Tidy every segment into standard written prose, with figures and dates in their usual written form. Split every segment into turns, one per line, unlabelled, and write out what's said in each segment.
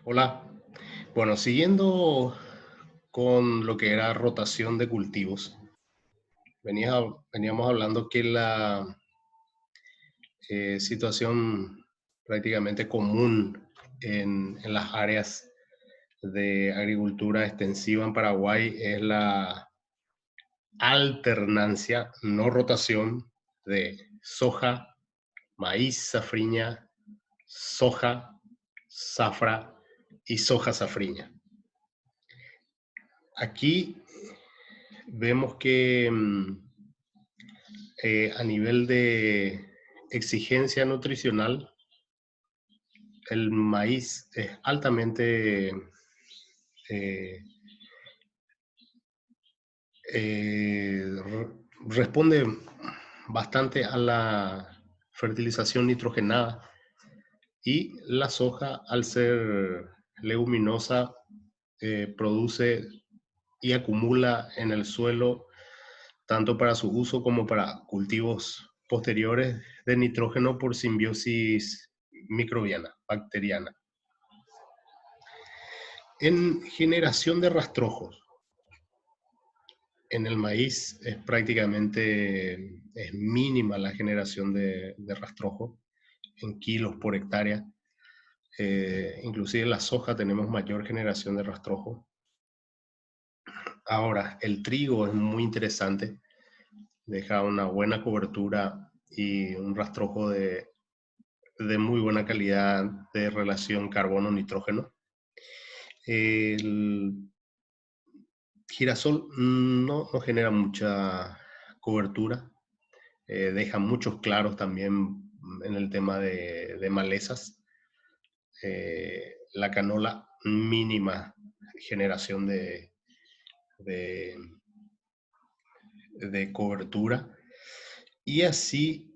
Hola. Bueno, siguiendo con lo que era rotación de cultivos, veníamos hablando que la situación prácticamente común en las áreas de agricultura extensiva en Paraguay es la alternancia, no rotación, de soja, maíz, safriña, soja, zafra y soja safriña. Aquí vemos que a nivel de exigencia nutricional, el maíz es altamente eh, responde bastante a la fertilización nitrogenada, y la soja, al ser leguminosa, produce y acumula en el suelo, tanto para su uso como para cultivos posteriores, de nitrógeno por simbiosis microbiana, bacteriana. En generación de rastrojos, en el maíz es mínima la generación de rastrojo en kilos por hectárea. Inclusive en la soja tenemos mayor generación de rastrojo. Ahora, el trigo es muy interesante, deja una buena cobertura y un rastrojo de muy buena calidad de relación carbono-nitrógeno. El girasol no genera mucha cobertura, deja muchos claros también en el tema de malezas. La canola, mínima generación de, de cobertura. Y así,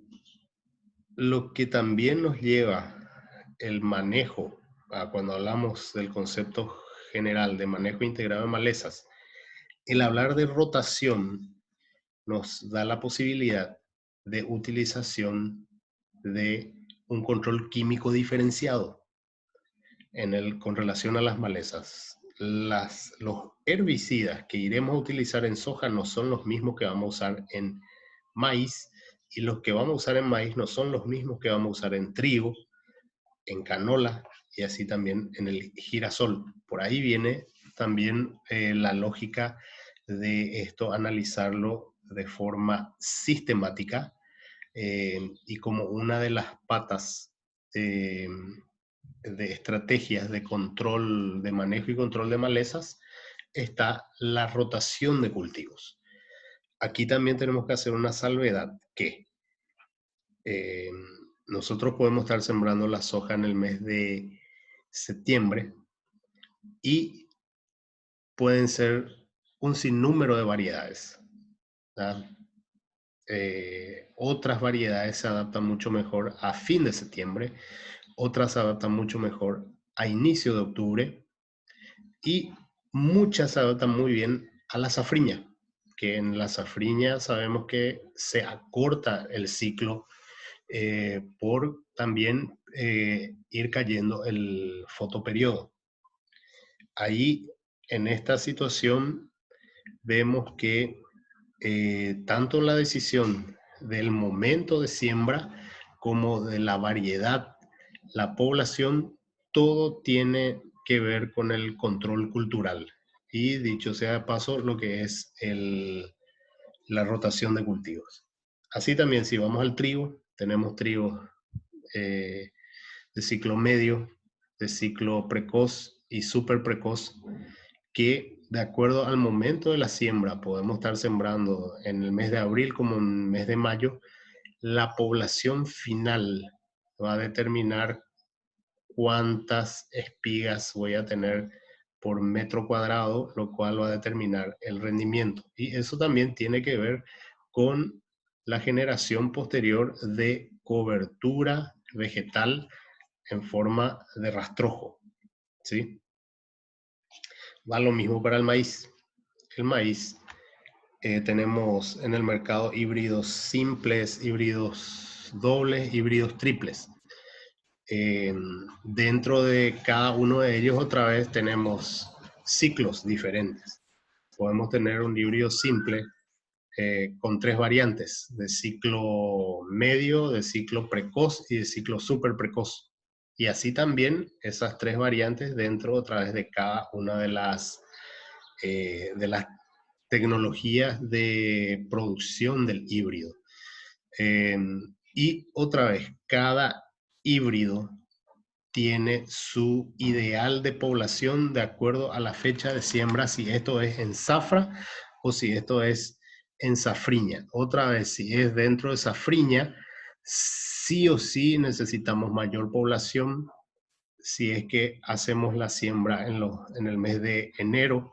lo que también nos lleva el manejo, cuando hablamos del concepto general de manejo integrado de malezas, el hablar de rotación nos da la posibilidad de utilización de un control químico diferenciado con relación a las malezas. Los herbicidas que iremos a utilizar en soja no son los mismos que vamos a usar en maíz, y los que vamos a usar en maíz no son los mismos que vamos a usar en trigo, en canola y así también en el girasol. Por ahí viene también la lógica de esto, analizarlo de forma sistemática, y como una de las patas eh, de estrategias de control, de manejo y control de malezas, está la rotación de cultivos. Aquí también tenemos que hacer una salvedad que eh, nosotros podemos estar sembrando la soja en el mes de septiembre y pueden ser un sinnúmero de variedades, ¿verdad? Otras variedades se adaptan mucho mejor a fin de septiembre, otras se adaptan mucho mejor a inicio de octubre, y muchas se adaptan muy bien a la safriña, que en la safriña sabemos que se acorta el ciclo por también ir cayendo el fotoperiodo. Ahí, en esta situación, vemos que tanto la decisión del momento de siembra como de la variedad, la población, todo tiene que ver con el control cultural. Y dicho sea de paso, lo que es la rotación de cultivos. Así también, si vamos al trigo, tenemos trigo eh, de ciclo medio, de ciclo precoz y súper precoz, que de acuerdo al momento de la siembra, podemos estar sembrando en el mes de abril como en el mes de mayo. La población final va a determinar cuántas espigas voy a tener por metro cuadrado, lo cual va a determinar el rendimiento. Y eso también tiene que ver con la generación posterior de cobertura vegetal en forma de rastrojo, ¿sí? Va lo mismo para el maíz. El maíz, tenemos en el mercado híbridos simples, híbridos dobles, híbridos triples. Dentro de cada uno de ellos otra vez tenemos ciclos diferentes. Podemos tener un híbrido simple con 3 variantes, de ciclo medio, de ciclo precoz y de ciclo súper precoz. Y así también esas 3 variantes dentro otra vez de cada una de las tecnologías de producción del híbrido. Y otra vez, cada híbrido tiene su ideal de población de acuerdo a la fecha de siembra, si esto es en zafra o si esto es en safriña. Otra vez, si es dentro de safriña, sí o sí necesitamos mayor población si es que hacemos la siembra en el mes de enero,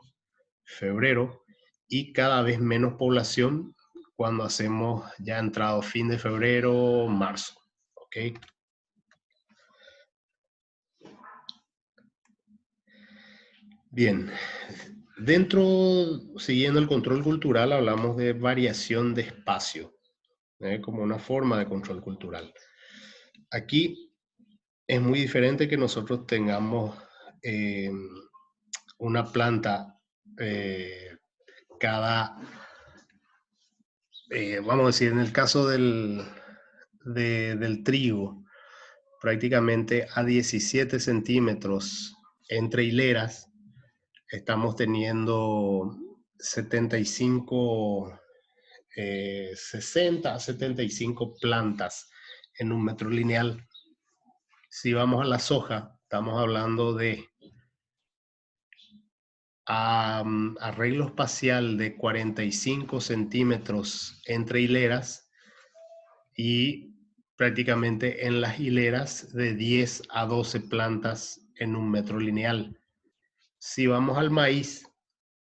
febrero, y cada vez menos población cuando hacemos ya entrado fin de febrero, marzo. ¿Ok? Bien, siguiendo el control cultural, hablamos de variación de espacio, como una forma de control cultural. Aquí es muy diferente que nosotros tengamos una planta vamos a decir, en el caso del trigo, prácticamente a 17 centímetros entre hileras, estamos teniendo 60 a 75 plantas en un metro lineal. Si vamos a la soja, estamos hablando de arreglo espacial de 45 centímetros entre hileras y prácticamente en las hileras de 10 a 12 plantas en un metro lineal. Si vamos al maíz,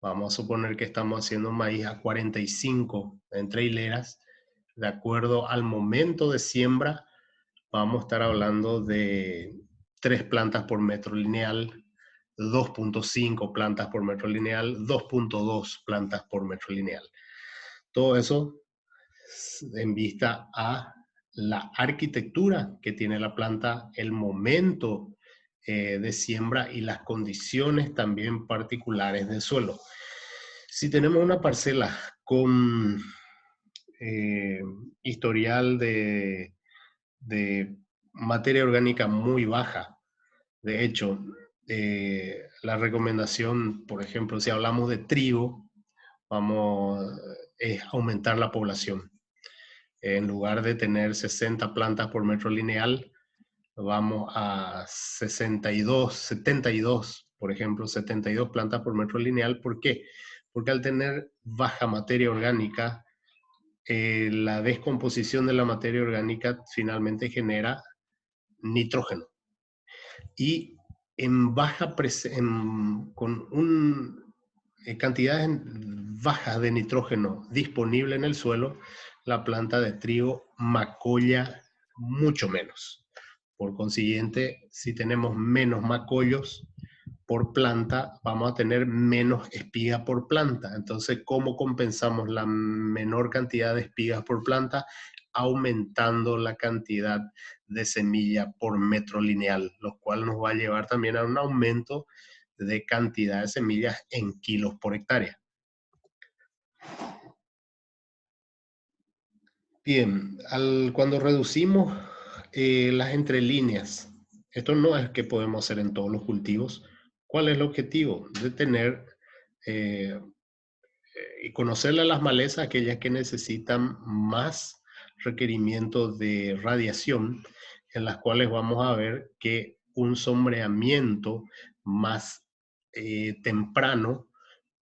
vamos a suponer que estamos haciendo maíz a 45 entre hileras. De acuerdo al momento de siembra, vamos a estar hablando de 3 plantas por metro lineal, 2.5 plantas por metro lineal, 2.2 plantas por metro lineal. Todo eso en vista a la arquitectura que tiene la planta, el momento de siembra y las condiciones también particulares del suelo. Si tenemos una parcela con historial de materia orgánica muy baja, de hecho, la recomendación, por ejemplo, si hablamos de trigo, es aumentar la población. En lugar de tener 60 plantas por metro lineal, vamos a 62, 72, por ejemplo, 72 plantas por metro lineal. ¿Por qué? Porque al tener baja materia orgánica, la descomposición de la materia orgánica finalmente genera nitrógeno. Y en baja con cantidades bajas de nitrógeno disponible en el suelo, la planta de trigo macolla mucho menos. Por consiguiente, si tenemos menos macollos por planta, vamos a tener menos espigas por planta. Entonces, ¿cómo compensamos la menor cantidad de espigas por planta? Aumentando la cantidad de semilla por metro lineal, lo cual nos va a llevar también a un aumento de cantidad de semillas en kilos por hectárea. Bien, cuando reducimos las entrelíneas, esto no es que podemos hacer en todos los cultivos. ¿Cuál es el objetivo? De tener y conocerle a las malezas, aquellas que necesitan más requerimiento de radiación, en las cuales vamos a ver que un sombreamiento más temprano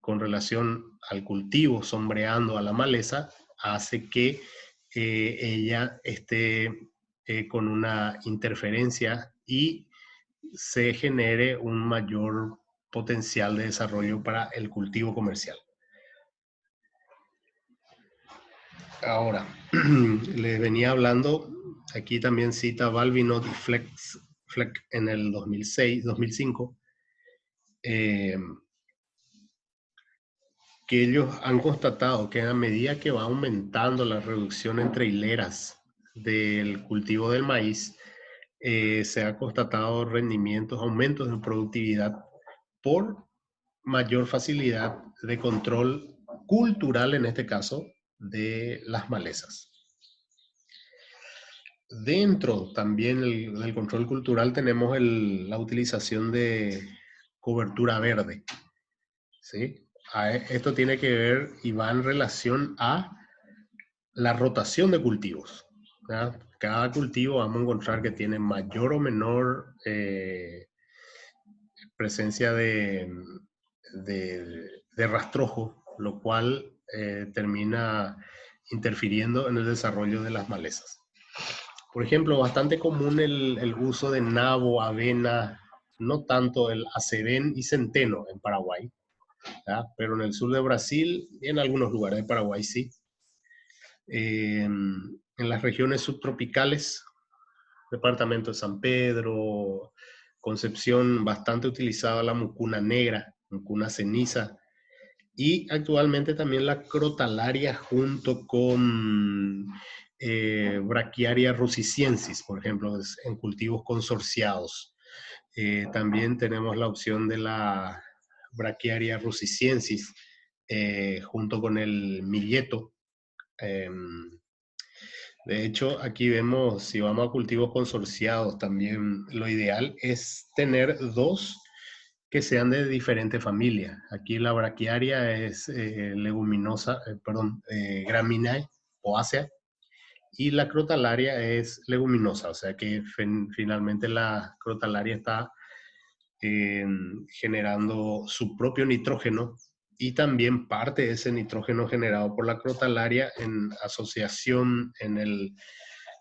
con relación al cultivo sombreando a la maleza hace que ella esté con una interferencia y se genere un mayor potencial de desarrollo para el cultivo comercial. Ahora, les venía hablando, aquí también cita Balvinot y Fleck en el 2005, que ellos han constatado que a medida que va aumentando la reducción entre hileras del cultivo del maíz, se ha constatado rendimientos, aumentos en productividad por mayor facilidad de control cultural, en este caso, de las malezas. Dentro también del control cultural tenemos la utilización de cobertura verde, ¿sí? Esto tiene que ver y va en relación a la rotación de cultivos, ¿verdad? Cada cultivo vamos a encontrar que tiene mayor o menor presencia de rastrojo, lo cual termina interfiriendo en el desarrollo de las malezas. Por ejemplo, bastante común el uso de nabo, avena, no tanto el acebén y centeno en Paraguay, ¿verdad? Pero en el sur de Brasil y en algunos lugares de Paraguay sí. En las regiones subtropicales, departamento de San Pedro, Concepción, bastante utilizada la mucuna negra, mucuna ceniza, y actualmente también la crotalaria junto con Brachiaria russiciensis, por ejemplo, en cultivos consorciados. También tenemos la opción de la Brachiaria russiciensis junto con el milleto. De hecho, aquí vemos, si vamos a cultivos consorciados, también lo ideal es tener dos que sean de diferente familia. Aquí la braquiaria es leguminosa, Graminae poácea, y la crotalaria es leguminosa, o sea que finalmente la crotalaria está generando su propio nitrógeno y también parte de ese nitrógeno generado por la crotalaria en asociación en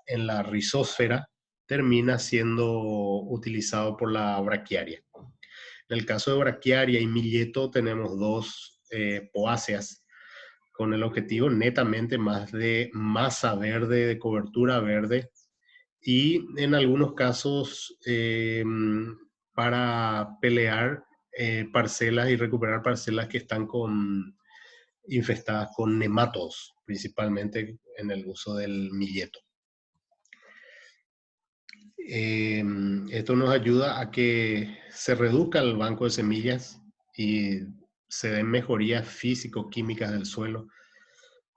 la rizósfera termina siendo utilizado por la braquiaria. En el caso de braquiaria y milleto tenemos dos poáceas con el objetivo netamente más de masa verde, de cobertura verde, y en algunos casos para pelear parcelas y recuperar parcelas que están infestadas con nematodos, principalmente en el uso del milleto. Esto nos ayuda a que se reduzca el banco de semillas y se den mejorías físico-químicas del suelo.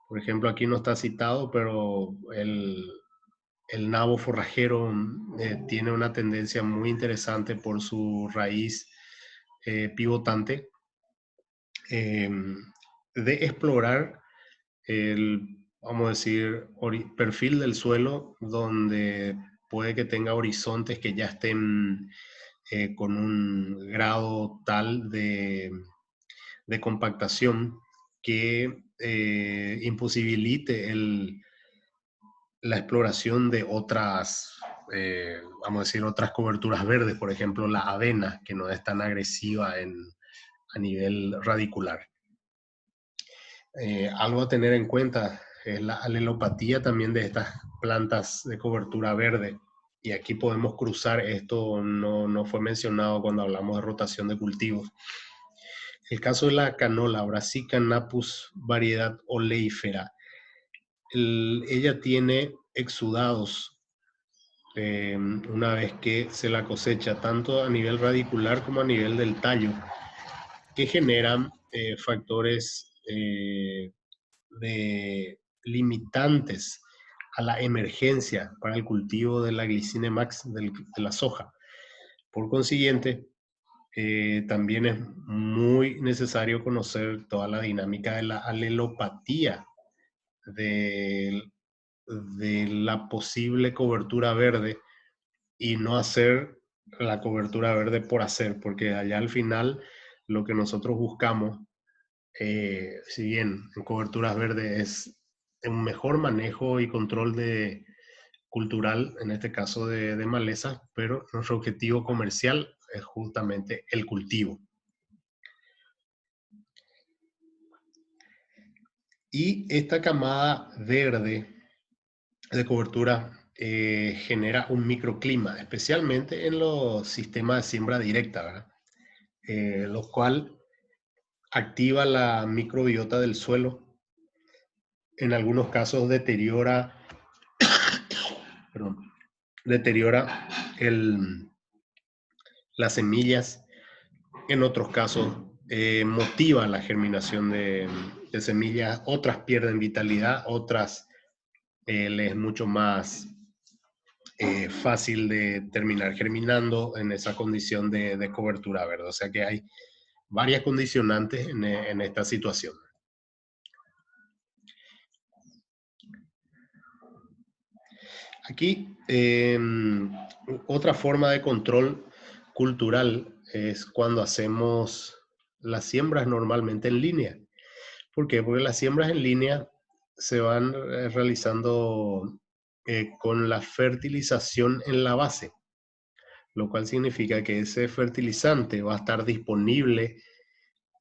Por ejemplo, aquí no está citado, pero el nabo forrajero tiene una tendencia muy interesante por su raíz pivotante de explorar vamos a decir, perfil del suelo donde puede que tenga horizontes que ya estén con un grado tal de compactación que imposibilite la exploración de otras, vamos a decir, otras coberturas verdes, por ejemplo, la avena, que no es tan agresiva a nivel radicular. Algo a tener en cuenta es la alelopatía también de estas plantas de cobertura verde. Y aquí podemos cruzar, esto no fue mencionado cuando hablamos de rotación de cultivos. El caso de la canola, Brassica napus, variedad oleífera. Ella tiene exudados una vez que se la cosecha, tanto a nivel radicular como a nivel del tallo, que generan factores de limitantes a la emergencia para el cultivo de la glicine max de la soja. Por consiguiente, también es muy necesario conocer toda la dinámica de la alelopatía de, de la posible cobertura verde y no hacer la cobertura verde por hacer, porque allá al final lo que nosotros buscamos, si bien en coberturas verdes es un mejor manejo y control cultural, en este caso de maleza, pero nuestro objetivo comercial es justamente el cultivo. Y esta camada verde de cobertura genera un microclima, especialmente en los sistemas de siembra directa, ¿verdad? Lo cual activa la microbiota del suelo. En algunos casos deteriora las semillas. En otros casos, motiva la germinación de semillas. Otras pierden vitalidad, otras les es mucho más fácil de terminar germinando en esa condición de cobertura verde. O sea que hay varias condicionantes en esta situación. Aquí, otra forma de control cultural es cuando hacemos las siembras normalmente en línea. ¿Por qué? Porque las siembras en línea se van realizando con la fertilización en la base, lo cual significa que ese fertilizante va a estar disponible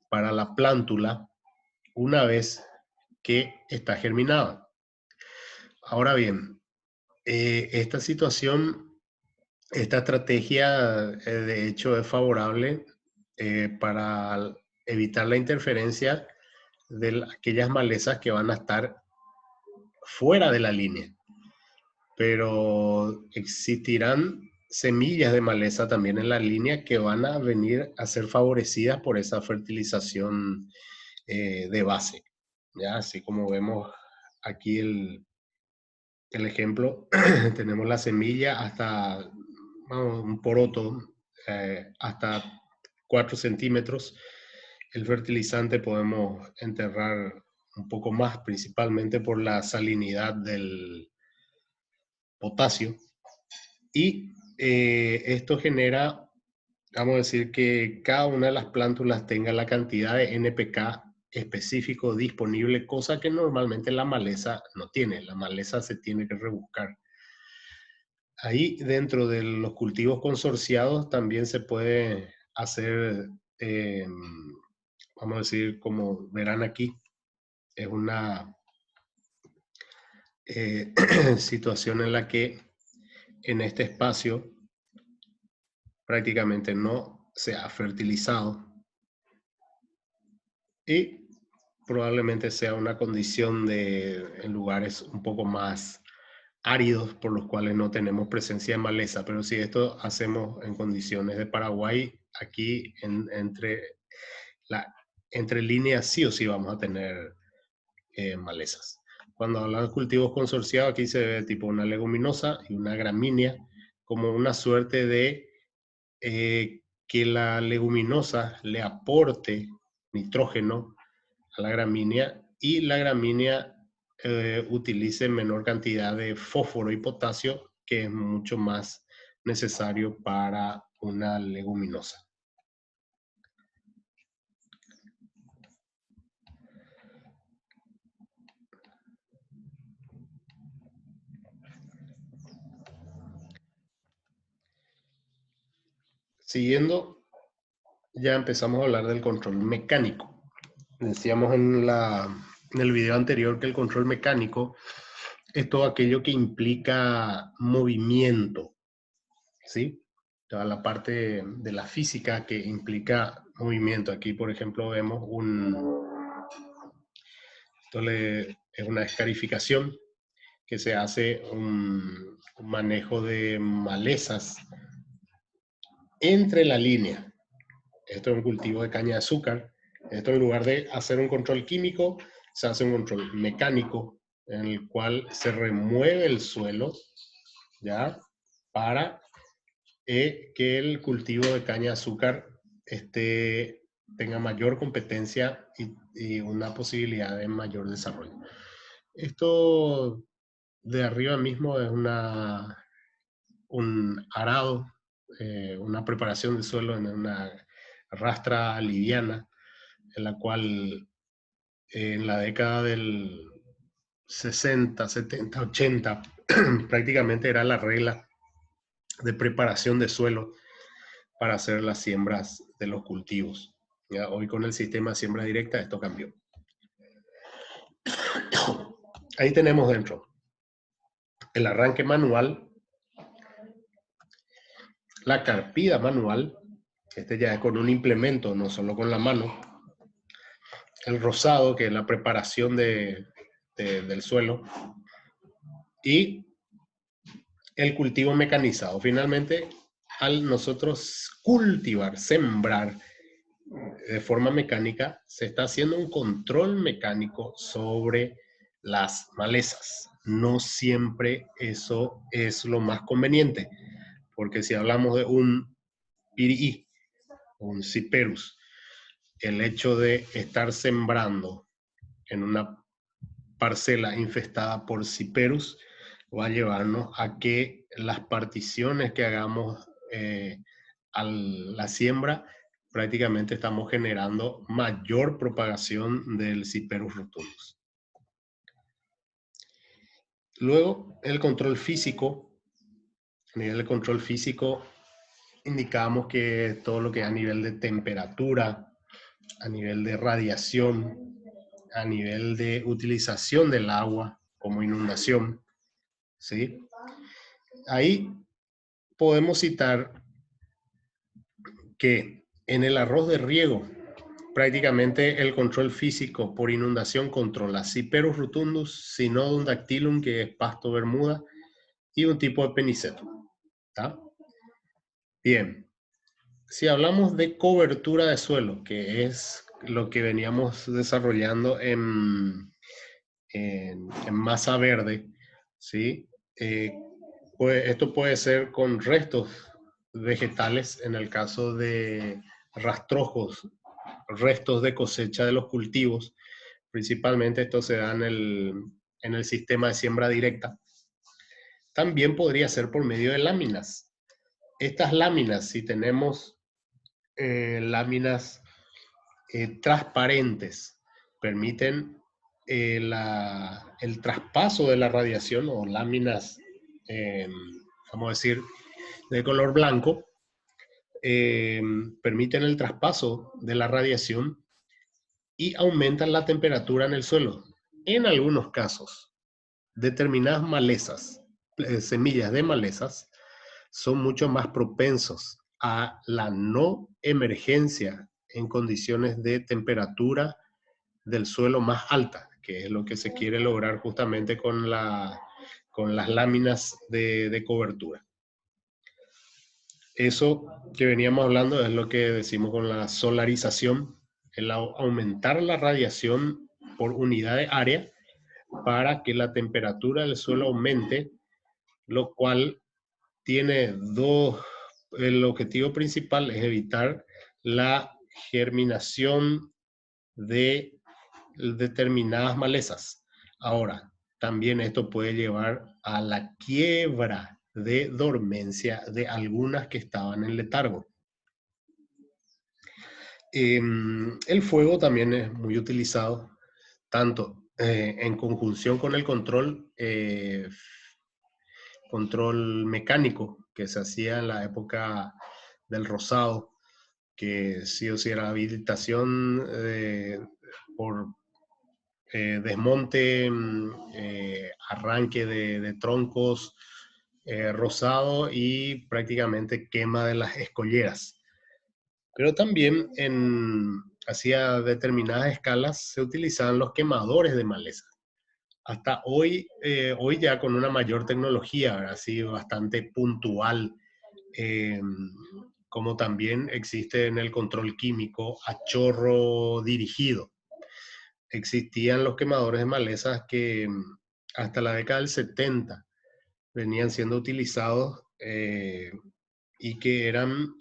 para la plántula una vez que está germinada. Ahora bien, esta situación, esta estrategia de hecho es favorable para evitar la interferencia de aquellas malezas que van a estar fuera de la línea. Pero existirán semillas de maleza también en la línea que van a venir a ser favorecidas por esa fertilización de base. ¿Ya? Así como vemos aquí el ejemplo, tenemos la semilla hasta vamos, un poroto hasta 4 centímetros. El fertilizante podemos enterrar un poco más, principalmente por la salinidad del potasio. Y esto genera, vamos a decir, que cada una de las plántulas tenga la cantidad de NPK específico disponible, cosa que normalmente la maleza no tiene. La maleza se tiene que rebuscar. Ahí dentro de los cultivos consorciados también se puede hacer, vamos a decir, como verán aquí, es una situación en la que en este espacio prácticamente no se ha fertilizado y probablemente sea una condición en lugares un poco más áridos por los cuales no tenemos presencia de maleza, pero si esto hacemos en condiciones de Paraguay, aquí entre líneas sí o sí vamos a tener malezas. Cuando hablamos de cultivos consorciados, aquí se ve tipo una leguminosa y una gramínea como una suerte de que la leguminosa le aporte nitrógeno a la gramínea y la gramínea utilice menor cantidad de fósforo y potasio, que es mucho más necesario para una leguminosa. Siguiendo, ya empezamos a hablar del control mecánico. Decíamos en el video anterior que el control mecánico es todo aquello que implica movimiento, ¿sí? Toda la parte de la física que implica movimiento. Aquí, por ejemplo, vemos es una escarificación que se hace un manejo de malezas entre la línea. Esto es un cultivo de caña de azúcar. Esto, en lugar de hacer un control químico, se hace un control mecánico en el cual se remueve el suelo, ¿ya? Para que el cultivo de caña de azúcar tenga mayor competencia y una posibilidad de mayor desarrollo. Esto de arriba mismo es un arado, una preparación de suelo en una rastra liviana, en la cual en la década del 60, 70, 80, prácticamente era la regla de preparación de suelo para hacer las siembras de los cultivos. ¿Ya? Hoy con el sistema de siembra directa esto cambió. Ahí tenemos dentro el arranque manual, la carpida manual, ya es con un implemento, no solo con la mano, el rozado, que es la preparación del suelo, y el cultivo mecanizado. Finalmente, al nosotros cultivar, sembrar de forma mecánica, se está haciendo un control mecánico sobre las malezas. No siempre eso es lo más conveniente, porque si hablamos de un pirií, un ciperus, el hecho de estar sembrando en una parcela infestada por ciperus va a llevarnos a que las particiones que hagamos a la siembra, prácticamente estamos generando mayor propagación del Ciperus rotundus. Luego, el control físico. A nivel de control físico, indicamos que todo lo que a nivel de temperatura, a nivel de radiación, a nivel de utilización del agua como inundación, ¿sí? Ahí podemos citar que en el arroz de riego, prácticamente el control físico por inundación controla Ciperus rotundus, Cynodon dactylum, que es pasto bermuda, y un tipo de peniceto. ¿Tá? Bien, si hablamos de cobertura de suelo, que es lo que veníamos desarrollando en masa verde, ¿sí? Pues esto puede ser con restos vegetales, en el caso de rastrojos, restos de cosecha de los cultivos. Principalmente esto se da en el sistema de siembra directa. También podría ser por medio de láminas. Estas láminas, si tenemos láminas transparentes, permiten el traspaso de la radiación, o láminas, vamos a decir, de color blanco, permiten el traspaso de la radiación y aumentan la temperatura en el suelo. En algunos casos, determinadas malezas, semillas de malezas, son mucho más propensos a la no emergencia en condiciones de temperatura del suelo más alta, que es lo que se quiere lograr justamente con las láminas de cobertura. Eso que veníamos hablando es lo que decimos con la solarización, el aumentar la radiación por unidad de área para que la temperatura del suelo aumente, lo cual tiene el objetivo principal es evitar la germinación de determinadas malezas. Ahora, también esto puede llevar a la quiebra de dormencia de algunas que estaban en letargo. El fuego también es muy utilizado, tanto en conjunción con el control mecánico que se hacía en la época del rosado, que sí o sí era habilitación por desmonte, arranque de troncos, rosado y prácticamente quema de las escolleras. Pero también hacia determinadas escalas se utilizaban los quemadores de maleza. Hasta hoy, hoy ya con una mayor tecnología, así bastante puntual, eh, como también existe en el control químico a chorro dirigido. Existían los quemadores de malezas que hasta la década del 70 venían siendo utilizados y que eran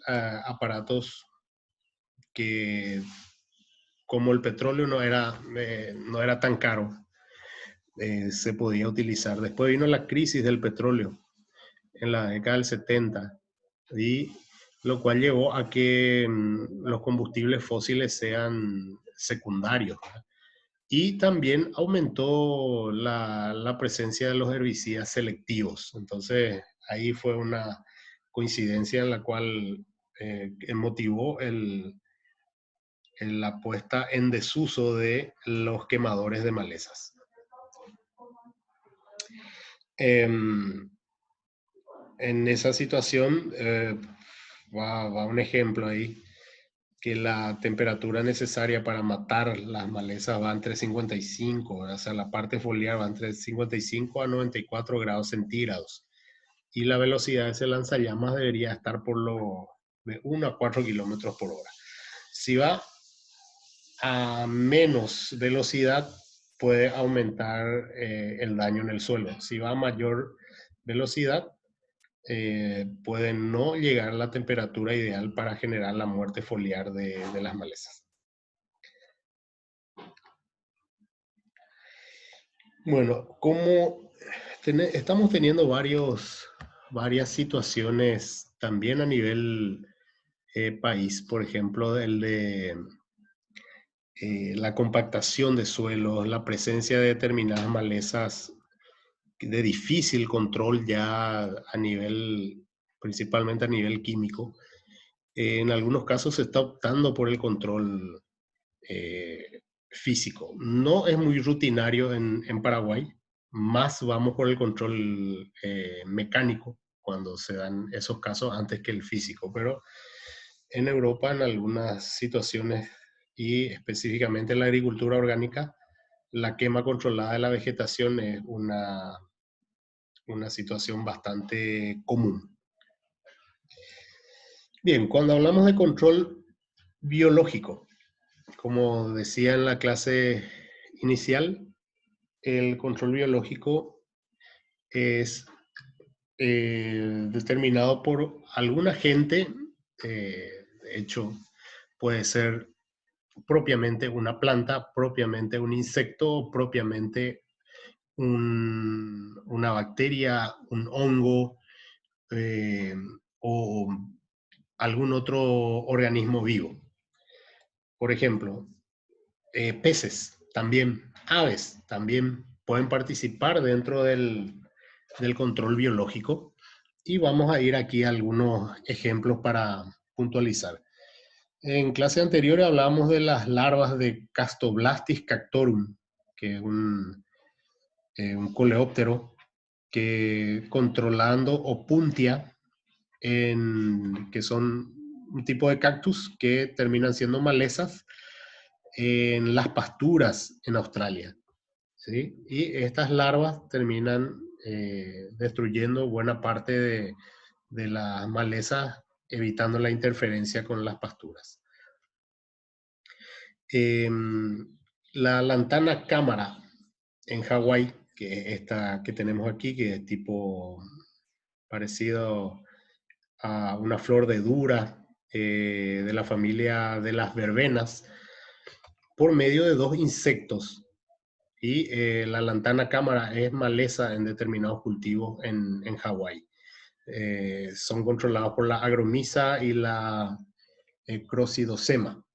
aparatos que, como el petróleo no era tan caro, se podía utilizar. Después vino la crisis del petróleo en la década del 70, y lo cual llevó a que los combustibles fósiles sean secundarios, ¿verdad? Y también aumentó la presencia de los herbicidas selectivos. Entonces, ahí fue una coincidencia en la cual motivó la puesta en desuso de los quemadores de malezas. En esa situación, va un ejemplo ahí, que la temperatura necesaria para matar las malezas va entre 55, o sea, la parte foliar va entre 55 a 94 grados centígrados. y la velocidad de ese lanzallamas debería estar por lo de 1 a 4 kilómetros por hora. Si va a menos velocidad, puede aumentar el daño en el suelo. Si va a mayor velocidad, puede no llegar a la temperatura ideal para generar la muerte foliar de las malezas. Bueno, como estamos teniendo varias situaciones también a nivel país, por ejemplo, el de la compactación de suelos, la presencia de determinadas malezas de difícil control ya a nivel, principalmente a nivel químico. En algunos casos se está optando por el control físico. No es muy rutinario en Paraguay, más vamos por el control mecánico cuando se dan esos casos antes que el físico, pero en Europa en algunas situaciones y específicamente en la agricultura orgánica, la quema controlada de la vegetación es una situación bastante común. Bien, cuando hablamos de control biológico, como decía en la clase inicial, el control biológico es determinado por algún agente, de hecho puede ser propiamente una planta, propiamente un insecto, propiamente una bacteria, un hongo eh, o algún otro organismo vivo. Por ejemplo, peces también, aves también pueden participar dentro del control biológico y vamos a ir aquí a algunos ejemplos para puntualizar. En clase anterior hablábamos de las larvas de Castoblastis cactorum, que es un coleóptero que controlando Opuntia, que son un tipo de cactus que terminan siendo malezas en las pasturas en Australia. ¿Sí? Y estas larvas terminan destruyendo buena parte de las malezas, evitando la interferencia con las pasturas. La lantana cámara en Hawái, que es esta que tenemos aquí, que es tipo parecido a una flor de dura de la familia de las verbenas, por medio de dos insectos. Y la lantana cámara es maleza en determinados cultivos en Hawái. Son controlados por la agromisa y la crocidosema.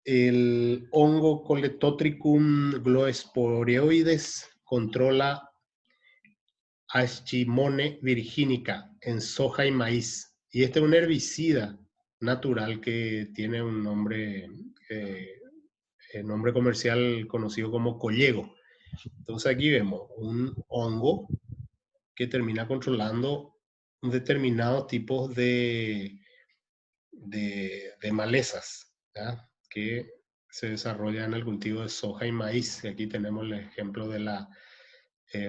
El hongo Coletotricum gloesporioides controla Aschimone virginica en soja y maíz. Y este es un herbicida natural que tiene un nombre comercial conocido como collego. Entonces aquí vemos un hongo que termina controlando un determinado tipo de malezas, ¿ya? Que se desarrollan en el cultivo de soja y maíz. Y aquí tenemos el ejemplo de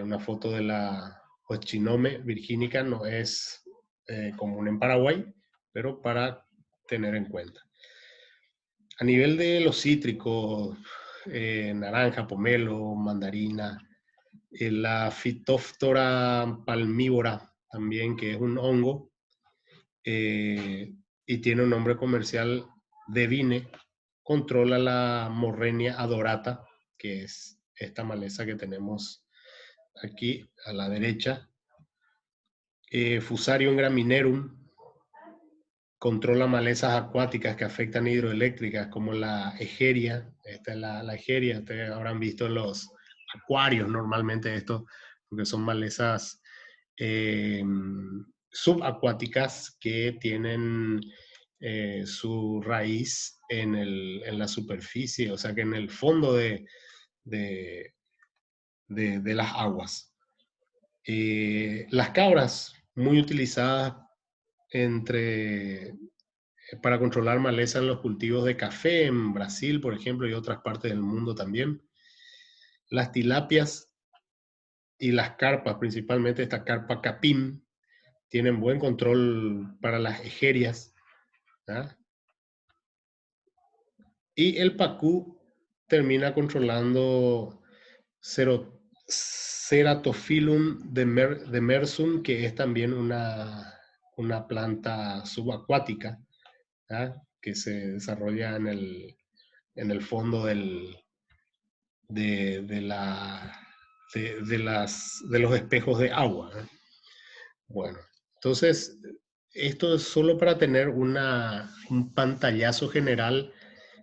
una foto de la Hochinome virginica, no es común en Paraguay, pero para tener en cuenta. A nivel de los cítricos, naranja, pomelo, mandarina, la Phytophthora palmívora también, que es un hongo, y tiene un nombre comercial Devine, controla la Morrenia adorata, que es esta maleza que tenemos aquí a la derecha. Fusarium graminerum controla malezas acuáticas que afectan hidroeléctricas como la egeria. Esta es la egeria, ustedes habrán visto en los acuarios normalmente esto, porque son malezas subacuáticas que tienen su raíz en la superficie, o sea que en el fondo de las aguas. Las cabras, muy utilizadas para controlar maleza en los cultivos de café en Brasil, por ejemplo, y otras partes del mundo también. Las tilapias y las carpas, principalmente esta carpa capim, tienen buen control para las ejerias. ¿Ah? Y el pacú termina controlando Ceratophyllum demersum, que es también una planta subacuática, ¿ah? Que se desarrolla en el fondo de, la, de los espejos de agua. ¿Eh? Bueno, entonces, esto es solo para tener un pantallazo general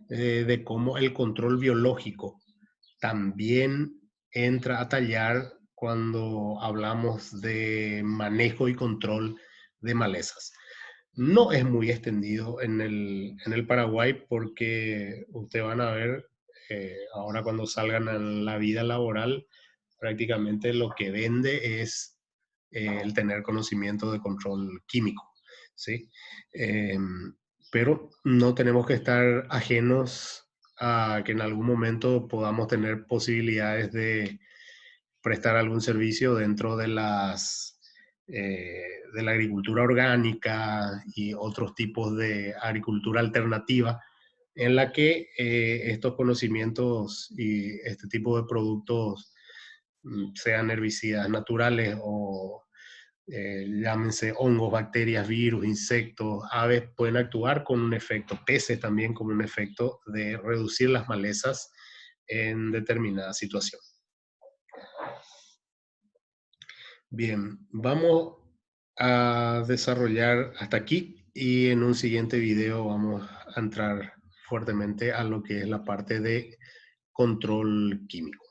de cómo el control biológico también entra a tallar cuando hablamos de manejo y control de malezas. No es muy extendido en el Paraguay porque ustedes van a ver ahora cuando salgan a la vida laboral, prácticamente lo que vende es el tener conocimiento de control químico, ¿sí? Pero no tenemos que estar ajenos a que en algún momento podamos tener posibilidades de prestar algún servicio dentro de la agricultura orgánica y otros tipos de agricultura alternativa en la que estos conocimientos y este tipo de productos, sean herbicidas naturales o llámense hongos, bacterias, virus, insectos, aves, pueden actuar con un efecto, peces también con un efecto de reducir las malezas en determinada situación. Bien, vamos a desarrollar hasta aquí y en un siguiente video vamos a entrar fuertemente a lo que es la parte de control químico.